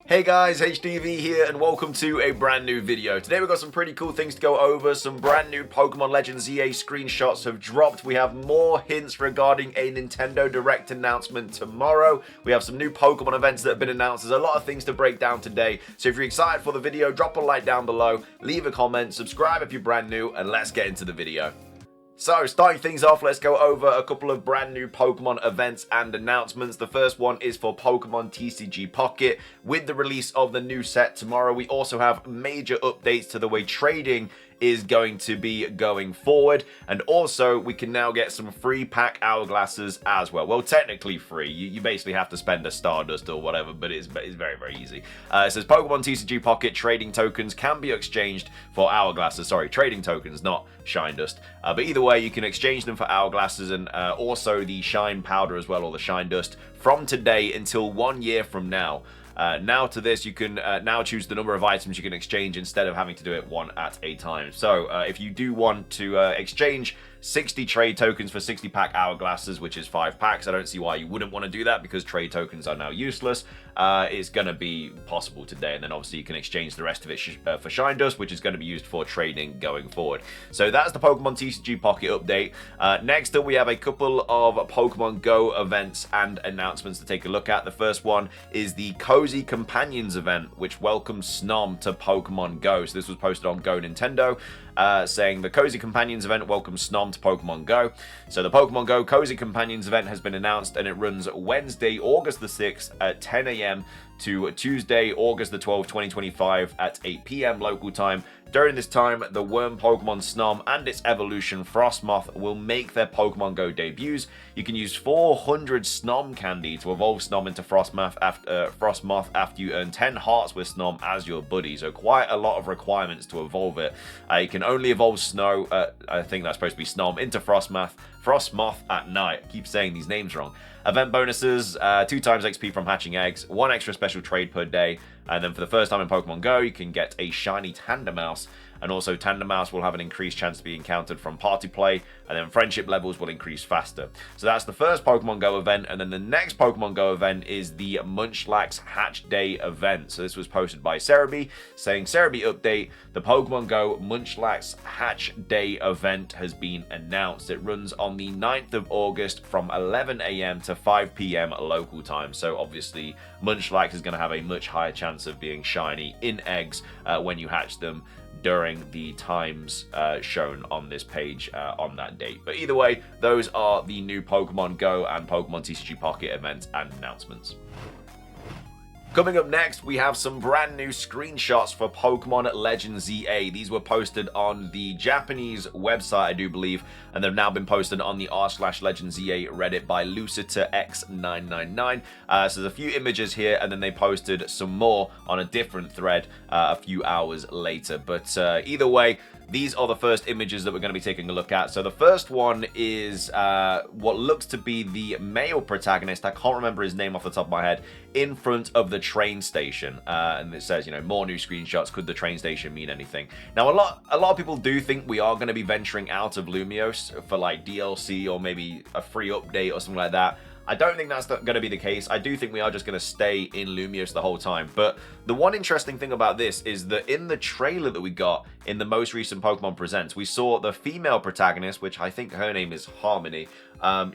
Hey guys, HDV here and welcome to a brand new video. Today we've got some pretty cool things to go over. Some brand new Pokemon Legends EA screenshots have dropped. We have more hints regarding a Nintendo Direct announcement tomorrow. We have some new Pokemon events that have been announced. There's a lot of things to break down today. So if you're excited for the video, drop a like down below, leave a comment, subscribe if you're brand new, and let's get into the video. So, starting things off, let's go over a couple of brand new Pokemon events and announcements. The first one is for Pokemon TCG Pocket. With the release of the new set tomorrow, we also have major updates to the way trading is going to be going forward, and also we can now get some free pack hourglasses as well. Well, technically free. You basically have to spend a Stardust or whatever, but it's very, very easy. It says Pokemon TCG Pocket trading tokens can be exchanged for hourglasses. Sorry, trading tokens, not Shine Dust. But either way, you can exchange them for hourglasses and also the Shine Powder as well, or the Shine Dust, from today until 1 year from now. Now to this, you can now choose the number of items you can exchange instead of having to do it one at a time. So if you do want to exchange 60 trade tokens for 60 pack hourglasses, which is 5 packs, I don't see why you wouldn't want to do that because trade tokens are now useless. It's going to be possible today, and then obviously you can exchange the rest of it for Shine Dust, which is going to be used for trading going forward. So that's the Pokemon TCG Pocket update. Next up, we have a couple of Pokemon Go events and announcements to take a look at. The first one is the Cozy Companions event, which welcomes Snom to Pokemon Go. So this was posted on Go Nintendo, saying the Cozy Companions event welcomes Snom to Pokemon Go. So the Pokemon Go Cozy Companions event has been announced, and it runs Wednesday, August the 6th at 10 a.m. to Tuesday, August the 12th, 2025 at 8 p.m. local time. During this time, the worm Pokemon Snom and its evolution Frostmoth will make their Pokemon Go debuts. You can use 400 Snom candy to evolve Snom into Frostmoth after you earn 10 hearts with Snom as your buddy. So quite a lot of requirements to evolve it. You can only evolve I think that's supposed to be Snom, into Frostmoth at night. I keep saying these names wrong. Event bonuses, 2 times XP from hatching eggs, 1 extra special trade per day, and then for the first time in Pokemon Go, you can get a shiny Tandemaus, and also Tandemaus will have an increased chance to be encountered from party play, and then friendship levels will increase faster. So that's the first Pokemon Go event, and then the next Pokemon Go event is the Munchlax Hatch Day event. So this was posted by Cerebi, saying, Cerebi update, the Pokemon Go Munchlax Hatch Day event has been announced. It runs on the 9th of August from 11 a.m. to 5 p.m. local time. So obviously Munchlax is going to have a much higher chance of being shiny in eggs when you hatch them during the times shown on this page on that date. But either way, those are the new Pokemon Go and Pokemon TCG Pocket events and announcements. Coming up next, we have some brand new screenshots for Pokemon Legends EA. These were posted on the Japanese website, I do believe, and they've now been posted on the r/Legends EA Reddit by LucitorX999. So there's a few images here, and then they posted some more on a different thread a few hours later. But either way, these are the first images that we're going to be taking a look at. So the first one is what looks to be the male protagonist. I can't remember his name off the top of my head. In front of the train station, and it says, more new screenshots. Could the train station mean anything? Now, a lot of people do think we are going to be venturing out of Lumiose for like DLC or maybe a free update or something like that. I don't think that's going to be the case. I do think we are just going to stay in Lumiose the whole time. But the one interesting thing about this is that in the trailer that we got in the most recent Pokemon Presents, we saw the female protagonist, which I think her name is Harmony.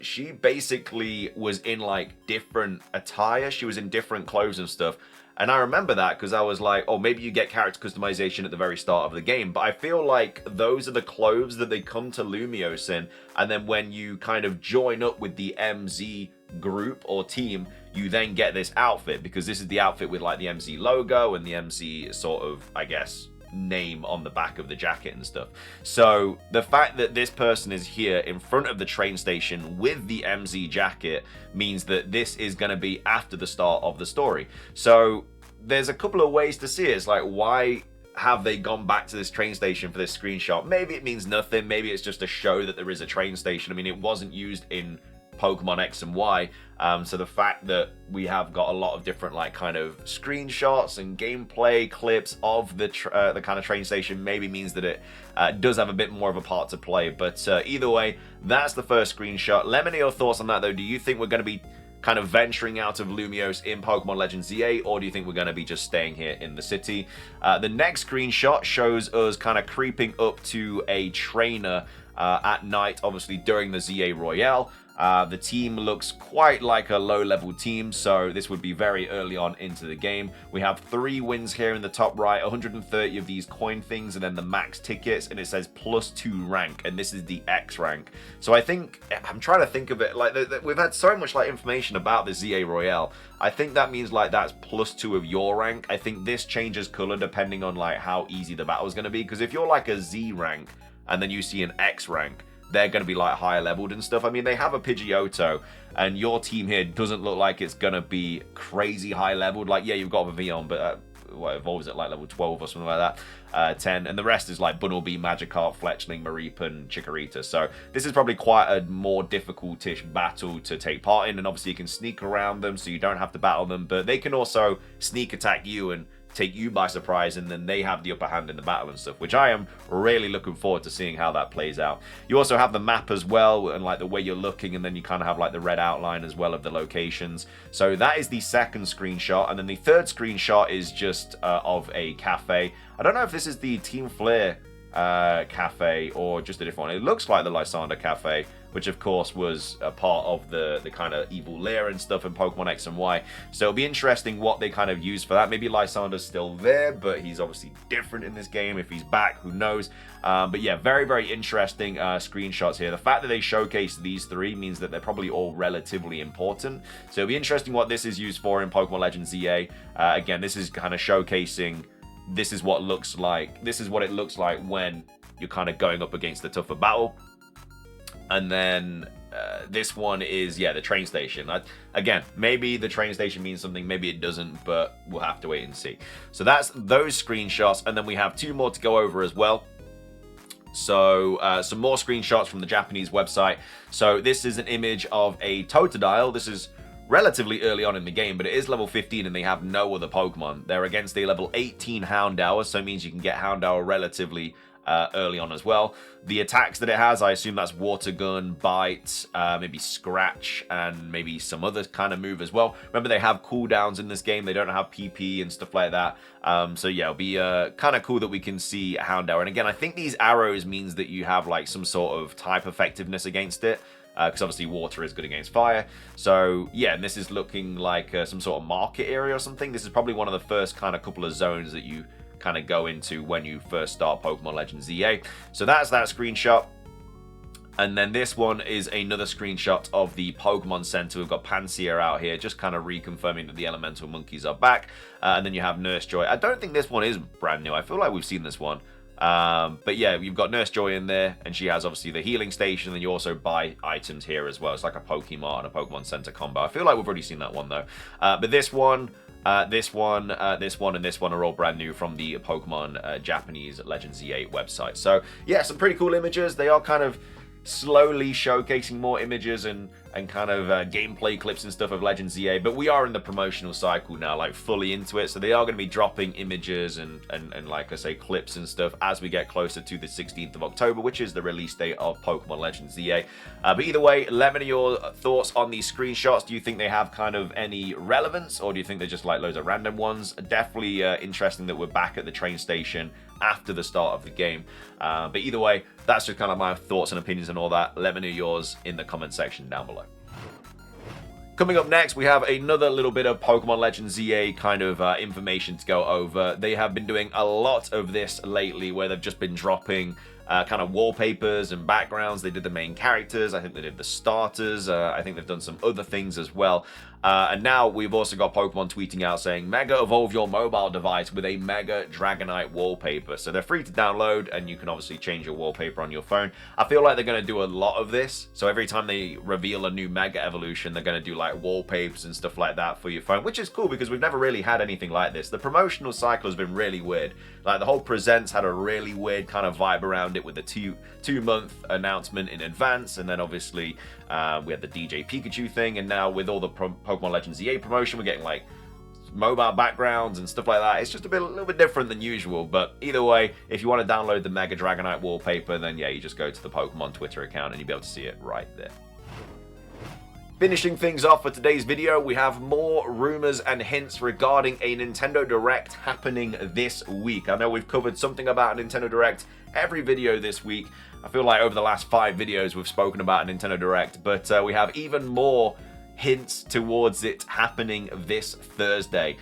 She basically was in like different attire. She was in different clothes and stuff. And I remember that because I was like, oh, maybe you get character customization at the very start of the game. But I feel like those are the clothes that they come to Lumiose in. And then when you kind of join up with the MZ group or team, you then get this outfit, because this is the outfit with like the MZ logo and the MZ sort of, I guess, name on the back of the jacket and stuff. So the fact that this person is here in front of the train station with the MZ jacket means that this is going to be after the start of the story. So there's a couple of ways to see it. It's like, why have they gone back to this train station for this screenshot? Maybe it means nothing. Maybe it's just to show that there is a train station. I mean, it wasn't used in Pokemon X and Y. So the fact that we have got a lot of different like kind of screenshots and gameplay clips of the kind of train station maybe means that it does have a bit more of a part to play. But either way, that's the first screenshot. Let me know your thoughts on that though. Do you think we're going to be kind of venturing out of Lumiose in Pokemon Legends ZA, or do you think we're going to be just staying here in the city? The next screenshot shows us kind of creeping up to a trainer at night, obviously during the ZA Royale. The team looks quite like a low-level team, so this would be very early on into the game. We have 3 wins here in the top right, 130 of these coin things, and then the max tickets, and it says +2 rank, and this is the X rank. So I think, I'm trying to think of it, like, we've had so much, like, information about the ZA Royale. I think that means, like, that's +2 of your rank. I think this changes color depending on, like, how easy the battle is going to be, because if you're, like, a Z rank, and then you see an X rank, they're going to be like higher leveled and stuff. I mean, they have a Pidgeotto, and your team here doesn't look like it's going to be crazy high leveled. Like, yeah, you've got a Vion, but what evolves at like level 12 or something like that, 10, and the rest is like Bunnelby, Magikarp, Fletchling, Mareep, and Chikorita. So this is probably quite a more difficult-ish battle to take part in, and obviously you can sneak around them so you don't have to battle them, but they can also sneak attack you and take you by surprise, and then they have the upper hand in the battle and stuff, which I am really looking forward to seeing how that plays out. You also have the map as well, and like the way you're looking, and then you kind of have like the red outline as well of the locations. So that is the second screenshot, and then the third screenshot is just of a cafe. I don't know if this is the Team Flare cafe or just a different one. It looks like the Lysander cafe, which of course was a part of the kind of evil lair and stuff in Pokemon X and Y. So it'll be interesting what they kind of use for that. Maybe Lysander's still there, but he's obviously different in this game. If he's back, who knows? But yeah, very, very interesting screenshots here. The fact that they showcase these 3 means that they're probably all relatively important. So it'll be interesting what this is used for in Pokemon Legends ZA. Again, this is kind of showcasing this is what it looks like when you're kind of going up against the tougher battle. And then this one is, yeah, the train station. Again, maybe the train station means something, maybe it doesn't, but we'll have to wait and see. So that's those screenshots, and then we have 2 more to go over as well. So some more screenshots from the Japanese website. So this is an image of a Totodile. This is relatively early on in the game, but it is level 15 and they have no other Pokemon. They're against a level 18 Houndour, so it means you can get Houndour relatively early on as well. The attacks that it has, I assume that's Water Gun, Bite, maybe Scratch, and maybe some other kind of move as well. Remember, they have cooldowns in this game. They don't have PP and stuff like that. So yeah, it'll be kind of cool that we can see Houndour. And again, I think these arrows means that you have like some sort of type effectiveness against it. Because obviously water is good against fire. So yeah, and this is looking like some sort of market area or something. This is probably one of the first kind of couple of zones that you kind of go into when you first start Pokemon Legends ZA. So that's that screenshot. And then this one is another screenshot of the Pokemon Center. We've got Pansear out here, just kind of reconfirming that the elemental monkeys are back. And then you have Nurse Joy. I don't think this one is brand new. I feel like we've seen this one. But yeah, you've got Nurse Joy in there, and she has obviously the healing station, and you also buy items here as well. It's like a Pokemon and a Pokemon Center combo. I feel like we've already seen that one though. But this one, this one, and this one are all brand new from the Pokemon Japanese Legends ZA website. So yeah, some pretty cool images. They are kind of slowly showcasing more images and kind of gameplay clips and stuff of Legends ZA, but we are in the promotional cycle now, like fully into it, so they are going to be dropping images and like I say, clips and stuff as we get closer to the 16th of October, which is the release date of Pokemon Legends ZA. But either way, let me know your thoughts on these screenshots. Do you think they have kind of any relevance, or do you think they're just like loads of random ones? Definitely interesting that we're back at the train station after the start of the game. But either way, that's just kind of my thoughts and opinions and all that. Let me know yours in the comment section down below. Coming up next, we have another little bit of Pokemon Legends ZA kind of information to go over. They have been doing a lot of this lately, where they've just been dropping kind of wallpapers and backgrounds. They did the main characters. I think they did the starters. I think they've done some other things as well. And now we've also got Pokemon tweeting out saying, Mega Evolve your mobile device with a Mega Dragonite wallpaper. So they're free to download, and you can obviously change your wallpaper on your phone. I feel like they're going to do a lot of this. So every time they reveal a new Mega Evolution, they're going to do like wallpapers and stuff like that for your phone, which is cool because we've never really had anything like this. The promotional cycle has been really weird. Like the whole Presents had a really weird kind of vibe around it with the two-month announcement in advance, and then obviously we had the DJ Pikachu thing, and now with all the Pokemon Legends ZA promotion, we're getting like mobile backgrounds and stuff like that. It's just a little bit different than usual, but either way, if you want to download the Mega Dragonite wallpaper, then yeah, you just go to the Pokemon Twitter account and you'll be able to see it right there. Finishing things off for today's video, we have more rumors and hints regarding a Nintendo Direct happening this week. I know we've covered something about a Nintendo Direct every video this week. I feel like over the last 5 videos we've spoken about a Nintendo Direct, but we have even more hints towards it happening this Thursday.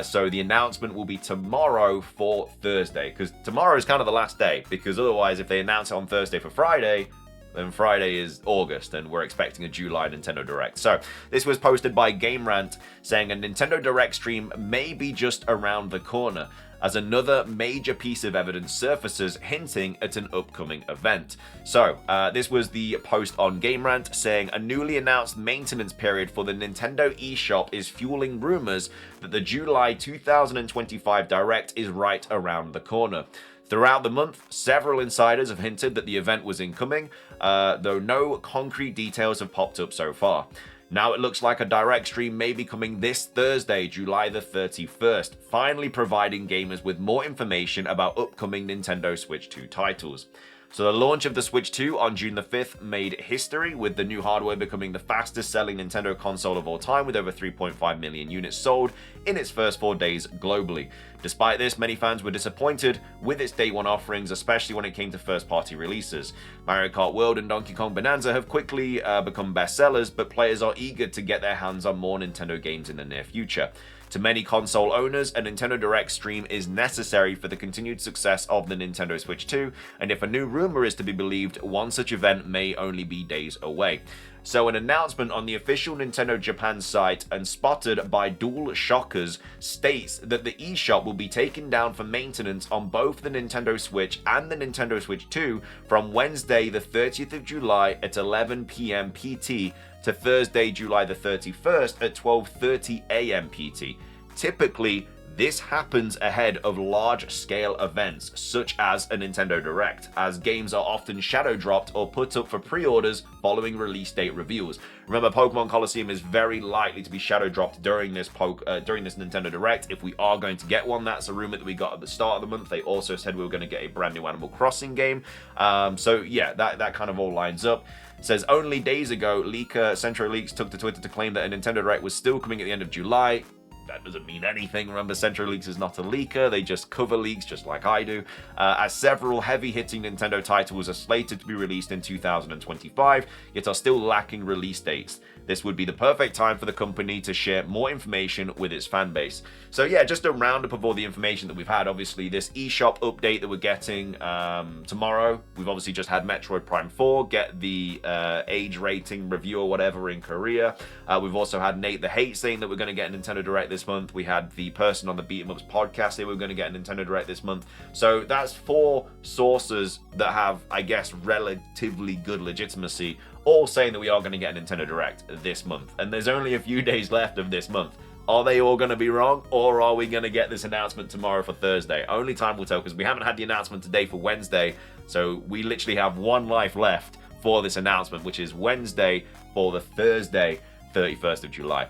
So the announcement will be tomorrow for Thursday, because tomorrow is kind of the last day, because otherwise if they announce it on Thursday for Friday, then Friday is August, and we're expecting a July Nintendo Direct. So this was posted by Game Rant, saying a Nintendo Direct stream may be just around the corner, as another major piece of evidence surfaces hinting at an upcoming event. So this was the post on Game Rant, saying a newly announced maintenance period for the Nintendo eShop is fueling rumors that the July 2025 Direct is right around the corner. Throughout the month, several insiders have hinted that the event was incoming, though no concrete details have popped up so far. Now it looks like a Direct stream may be coming this Thursday, July the 31st, finally providing gamers with more information about upcoming Nintendo Switch 2 titles. So the launch of the Switch 2 on June the 5th made history, with the new hardware becoming the fastest selling Nintendo console of all time, with over 3.5 million units sold in its first 4 days globally. Despite this, many fans were disappointed with its day one offerings, especially when it came to first party releases. Mario Kart World and Donkey Kong Bonanza have quickly become bestsellers, but players are eager to get their hands on more Nintendo games in the near future. To many console owners, a Nintendo Direct stream is necessary for the continued success of the Nintendo Switch 2, and if a new rumor is to be believed, one such event may only be days away. So an announcement on the official Nintendo Japan site and spotted by Dual Shockers states that the eShop will be taken down for maintenance on both the Nintendo Switch and the Nintendo Switch 2 from Wednesday the 30th of July at 11 p.m. PT to Thursday, July the 31st at 12:30 a.m. PT. Typically, this happens ahead of large-scale events, such as a Nintendo Direct, as games are often shadow-dropped or put up for pre-orders following release date reveals. Remember, Pokémon Colosseum is very likely to be shadow-dropped during this Nintendo Direct. If we are going to get one, that's a rumor that we got at the start of the month. They also said we were going to get a brand new Animal Crossing game. So yeah, that kind of all lines up. It says, only days ago, leaker Centro Leaks took to Twitter to claim that a Nintendo Direct was still coming at the end of July. That doesn't mean anything. Remember, Centro Leaks is not a leaker. They just cover leaks, just like I do. As several heavy-hitting Nintendo titles are slated to be released in 2025, yet are still lacking release dates. This would be the perfect time for the company to share more information with its fan base. So yeah, just a roundup of all the information that we've had. Obviously, this eShop update that we're getting tomorrow. We've obviously just had Metroid Prime 4 get the age rating review or whatever in Korea. We've also had Nate the Hate saying that we're going to get a Nintendo Direct this month. We had the person on the Beat 'em Ups podcast say we're going to get a Nintendo Direct this month. So that's 4 sources that have, I guess, relatively good legitimacy, all saying that we are going to get a Nintendo Direct this month. And there's only a few days left of this month. Are they all going to be wrong, or are we going to get this announcement tomorrow for Thursday? Only time will tell, because we haven't had the announcement today for Wednesday, so we literally have one life left for this announcement, which is Wednesday for the Thursday, 31st of July.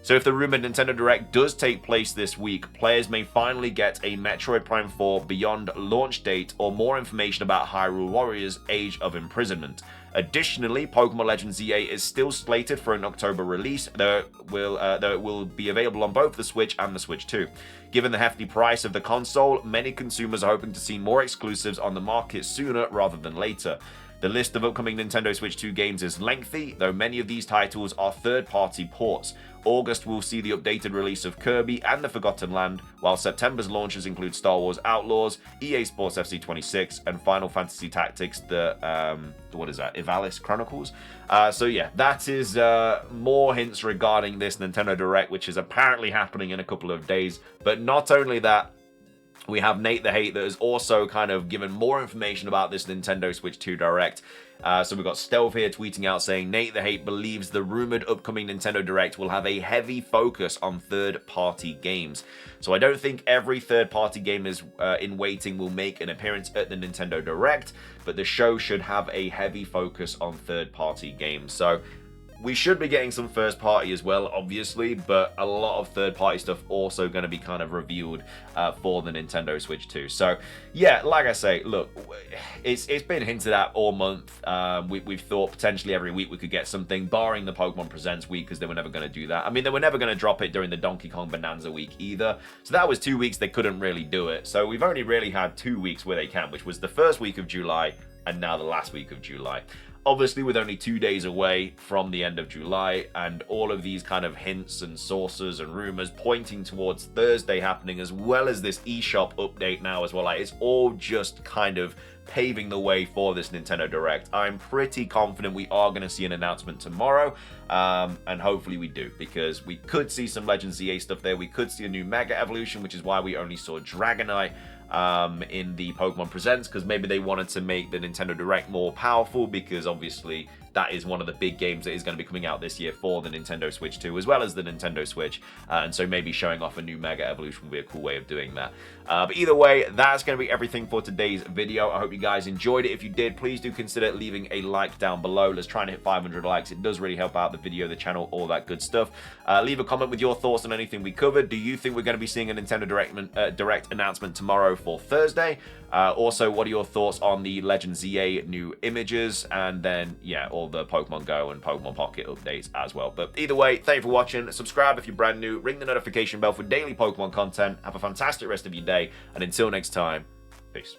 So if the rumored Nintendo Direct does take place this week, players may finally get a Metroid Prime 4 Beyond launch date or more information about Hyrule Warriors Age of Imprisonment. Additionally, Pokémon Legends ZA is still slated for an October release, though it will be available on both the Switch and the Switch 2. Given the hefty price of the console, many consumers are hoping to see more exclusives on the market sooner rather than later. The list of upcoming Nintendo Switch 2 games is lengthy, though many of these titles are third-party ports. August will see the updated release of Kirby and the Forgotten Land, while September's launches include Star Wars Outlaws, EA Sports FC 26, and Final Fantasy Tactics, the, Ivalice Chronicles. So yeah, that is more hints regarding this Nintendo Direct, which is apparently happening in a couple of days. But not only that, we have Nate the Hate that has also kind of given more information about this Nintendo Switch 2 Direct. So we've got Stealth here tweeting out saying, Nate the Hate believes the rumored upcoming Nintendo Direct will have a heavy focus on third-party games. So I don't think every third-party game is in waiting will make an appearance at the Nintendo Direct, but the show should have a heavy focus on third-party games. So We should be getting some first party as well, obviously, but a lot of third party stuff also going to be kind of revealed for the Nintendo Switch 2. So yeah, like I say, look, it's been hinted at all month. We've thought potentially every week we could get something, barring the Pokemon Presents week, because they were never going to do that. I mean, they were never going to drop it during the Donkey Kong Bonanza week either. So that was 2 weeks they couldn't really do it. So we've only really had 2 weeks where they can, which was the first week of July and now the last week of July. Obviously, with only 2 days away from the end of July, and all of these kind of hints and sources and rumors pointing towards Thursday happening, as well as this eShop update now as well. Like, it's all just kind of paving the way for this Nintendo Direct. I'm pretty confident we are going to see an announcement tomorrow, and hopefully we do, because we could see some Legends ZA stuff there. We could see a new Mega Evolution, which is why we only saw Dragonite in the Pokemon Presents, because maybe they wanted to make the Nintendo Direct more powerful, because obviously that is one of the big games that is going to be coming out this year for the Nintendo Switch 2, as well as the Nintendo Switch, and so maybe showing off a new Mega Evolution would be a cool way of doing that. But either way, that's going to be everything for today's video. I hope you guys enjoyed it. If you did, please do consider leaving a like down below. Let's try and hit 500 likes. It does really help out the video, the channel, all that good stuff. Leave a comment with your thoughts on anything we covered. Do you think we're going to be seeing a Nintendo Direct announcement tomorrow for Thursday? Also, what are your thoughts on the Legends ZA new images? And then, yeah, all the Pokemon Go and Pokemon Pocket updates as well. But either way, thank you for watching. Subscribe if you're brand new. Ring the notification bell for daily Pokemon content. Have a fantastic rest of your day. And until next time, peace.